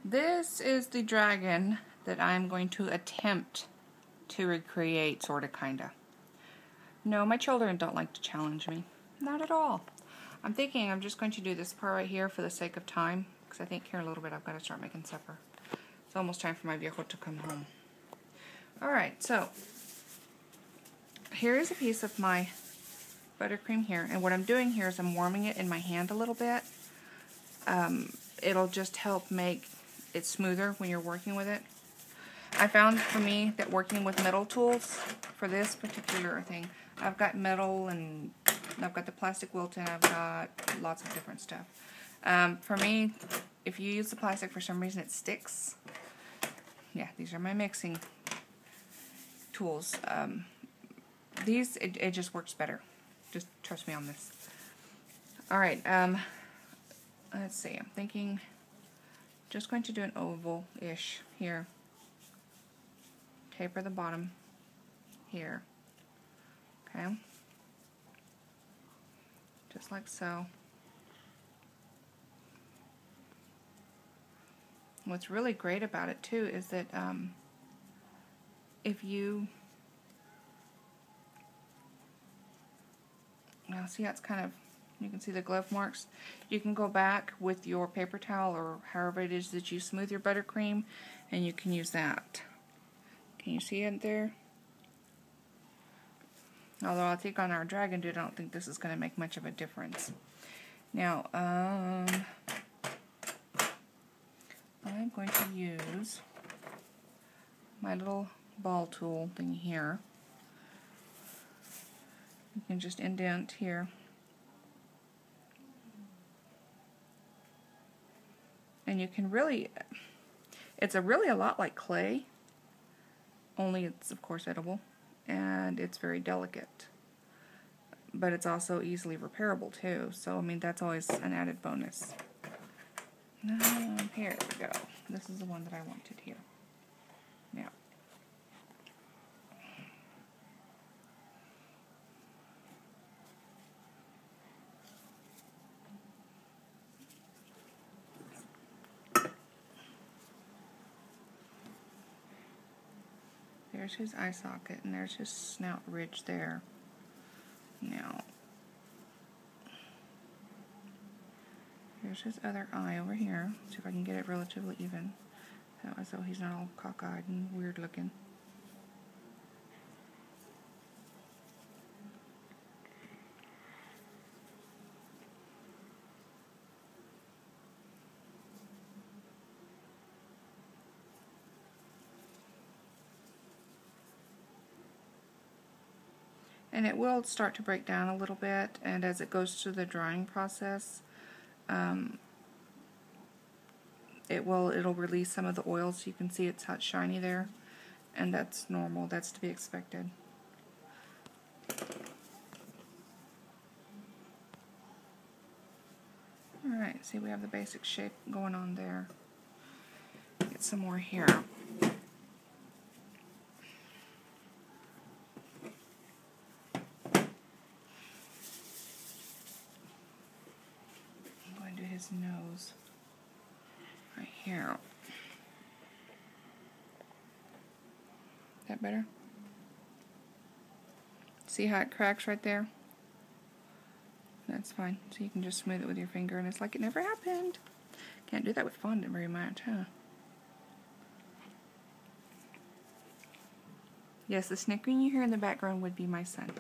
This is the dragon that I'm going to attempt to recreate, sorta, kinda. No, my children don't like to challenge me. Not at all. I'm thinking I'm just going to do this part right here for the sake of time, because I think here in a little bit I've got to start making supper. It's almost time for my viejo to come home. Alright, so here is a piece of my buttercream here, and what I'm doing here is I'm warming it in my hand a little bit. It'll just help make it smoother when you're working with it. I found for me that working with metal tools for this particular thing, I've got metal and I've got the plastic Wilton, I've got lots of different stuff. For me, if you use the plastic for some reason it sticks. Yeah, these are my mixing tools. These, it just works better. Just trust me on this. Alright, let's see, I'm thinking just going to do an oval-ish here. Taper the bottom here. Okay. Just like so. What's really great about it too is that if you now see how it's kind of, you can see the glove marks. You can go back with your paper towel or however it is that you smooth your buttercream, and you can use that. Can you see it there? Although I think on our dragon dude, I don't think this is going to make much of a difference. Now, I'm going to use my little ball tool thing here. You can just indent here. And you can really, it's really a lot like clay, only it's of course edible, and it's very delicate. But it's also easily repairable too, so I mean that's always an added bonus. Here we go. This is the one that I wanted here. Now. There's his eye socket, and there's his snout ridge there. Now, here's his other eye over here. See if I can get it relatively even, so he's not all cockeyed and weird looking. And it will start to break down a little bit, and as it goes through the drying process, it'll release some of the oil, so you can see it's hot shiny there, and that's normal. That's to be expected. Alright, see we have the basic shape going on there. Get some more here. His nose right here. That better? See how it cracks right there? That's fine. So you can just smooth it with your finger and it's like it never happened. Can't do that with fondant very much, huh? Yes, the snickering you hear in the background would be my son.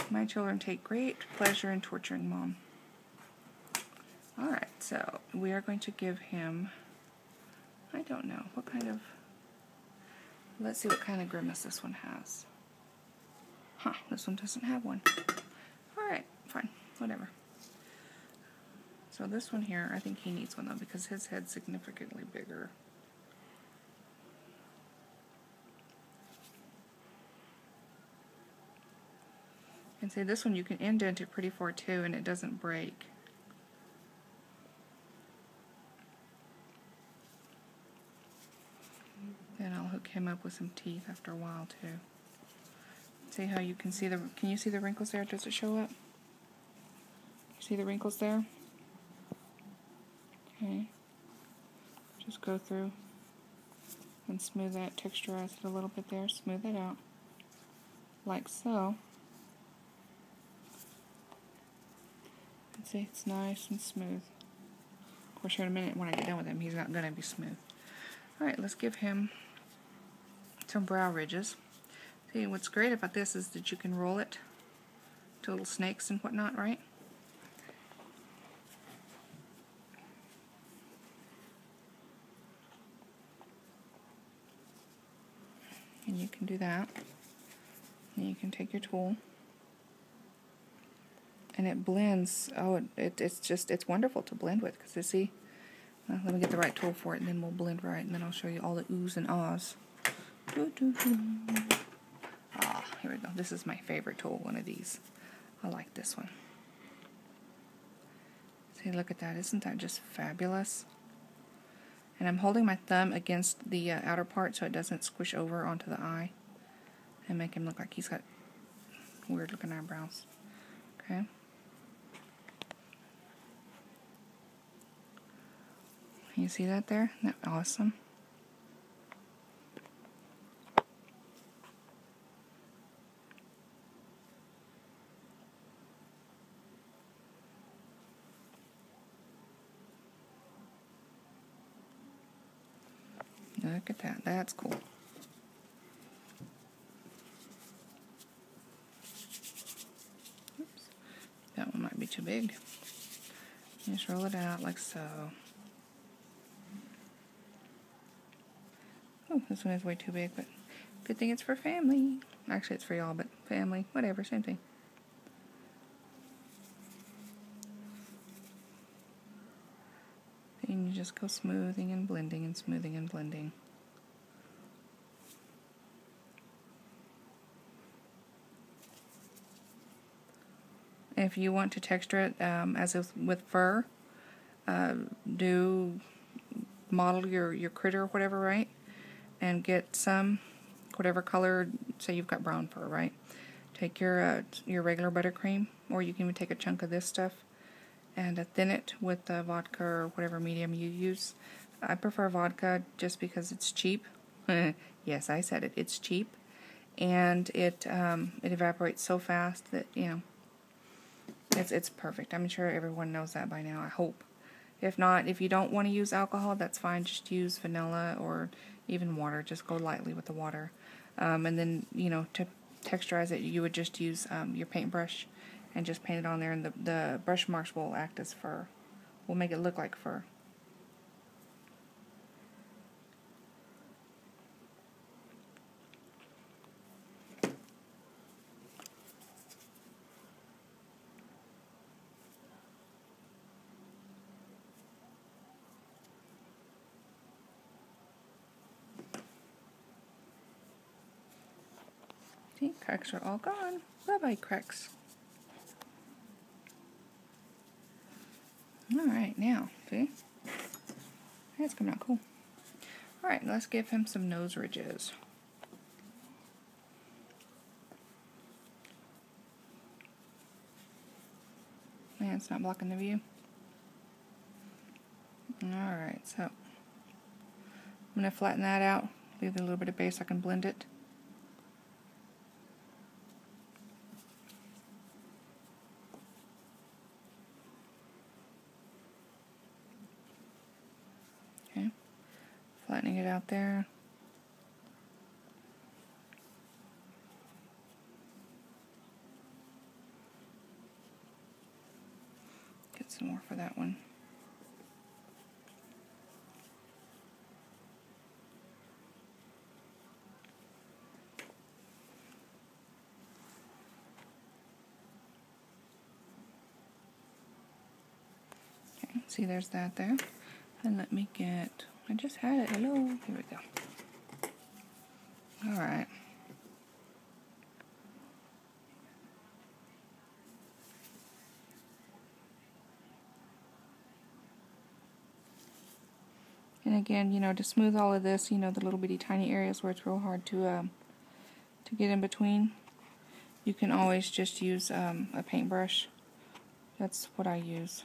My children take great pleasure in torturing Mom. Alright, so we are going to give him, I don't know, what kind of, let's see what kind of grimace this one has. Huh, this one doesn't have one. Alright, fine, whatever. So this one here, I think he needs one though, because his head's significantly bigger. And see, this one you can indent it pretty far too, and it doesn't break. Then I'll hook him up with some teeth after a while too. See how you can see can you see the wrinkles there? Does it show up? See the wrinkles there? Okay. Just go through and smooth that, texturize it a little bit there, smooth it out, like so. And see, it's nice and smooth. Of course, here in a minute when I get done with him, he's not going to be smooth. Alright, let's give him some brow ridges. See, what's great about this is that you can roll it to little snakes and whatnot, right? And you can do that. And you can take your tool. And it blends. Oh, it's wonderful to blend with, because you see, let me get the right tool for it, and then we'll blend right, and then I'll show you all the oohs and ahs. Ah, here we go. This is my favorite tool, one of these. I like this one. See, look at that. Isn't that just fabulous? And I'm holding my thumb against the outer part so it doesn't squish over onto the eye and make him look like he's got weird looking eyebrows. Okay. You see that there? Isn't that awesome? Look at that. That's cool. Oops. That one might be too big. Just roll it out like so. Oh, this one is way too big, but good thing it's for family. Actually, it's for y'all, but family, whatever, same thing. And you just go smoothing and blending and smoothing and blending. If you want to texture it as if with fur, do model your critter or whatever, right? And get some, whatever color, say you've got brown fur, right? Take your regular buttercream, or you can even take a chunk of this stuff and thin it with vodka or whatever medium you use. I prefer vodka just because it's cheap. Yes, I said it. It's cheap, and it evaporates so fast that, you know, it's perfect. I'm sure everyone knows that by now, I hope. If not, if you don't want to use alcohol, that's fine. Just use vanilla or even water. Just go lightly with the water. And then, you know, to texturize it, you would just use your paintbrush and just paint it on there, and the brush marks will act as fur. Will make it look like fur. See, cracks are all gone. Bye-bye, cracks. Alright, now, see? That's coming out cool. Alright, let's give him some nose ridges. Man, it's not blocking the view. Alright, so I'm going to flatten that out, leave a little bit of base so I can blend it. Okay, flattening it out there. Get some more for that one. Okay, see, there's that there. And let me get, I just had it, hello, here we go. Alright. And again, you know, to smooth all of this, you know, the little bitty tiny areas where it's real hard to get in between, you can always just use a paintbrush. That's what I use.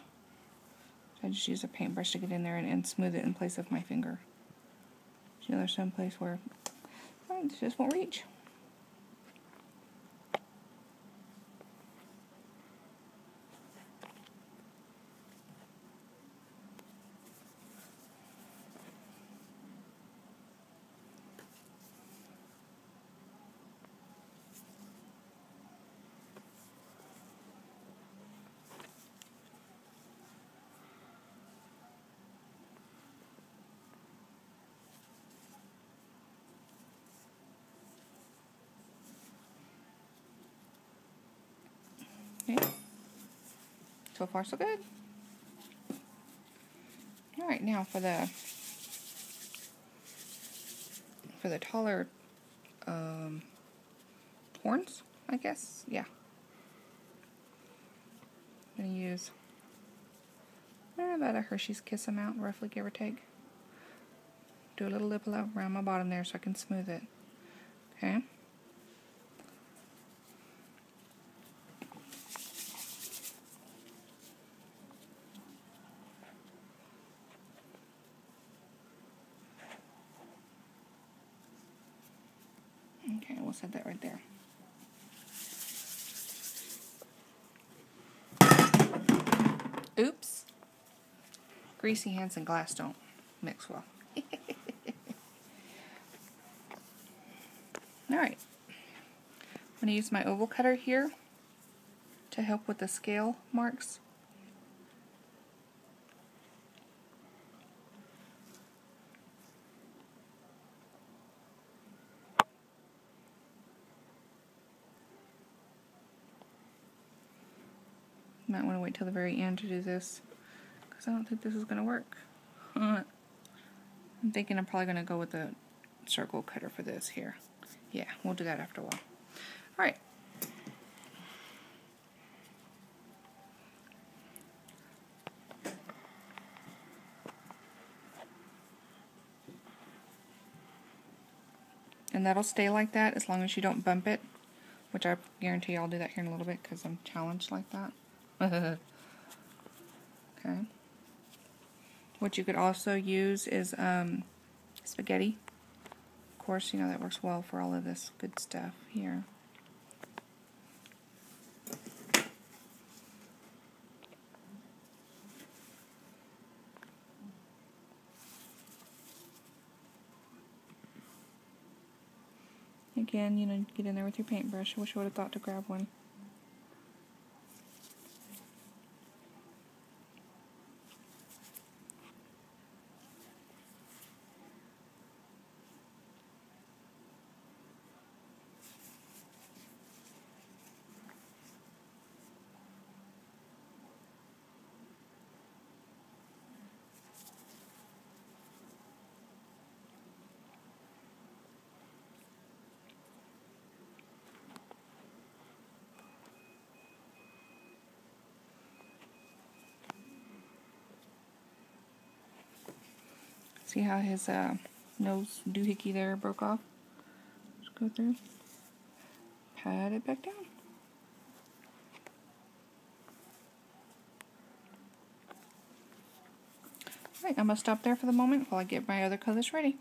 I just use a paintbrush to get in there and smooth it in place of my finger. You know, there's some place where it just won't reach. Okay. So far, so good. All right, now for the taller horns, I guess. Yeah. I'm gonna use about a Hershey's Kiss amount, roughly, give or take. Do a little lip around my bottom there so I can smooth it. Okay. Okay, we'll set that right there. Oops. Greasy hands and glass don't mix well. Alright. I'm going to use my oval cutter here to help with the scale marks. Might want to wait till the very end to do this, because I don't think this is going to work. I'm thinking I'm probably going to go with the circle cutter for this here. Yeah, we'll do that after a while. Alright. And that'll stay like that as long as you don't bump it, which I guarantee I'll do that here in a little bit because I'm challenged like that. Okay. What you could also use is spaghetti. Of course, you know that works well for all of this good stuff here. Again, you know, get in there with your paintbrush. I wish I would have thought to grab one. See how his nose doohickey there broke off? Just go through, pat it back down. Alright, I'm going to stop there for the moment while I get my other colors ready.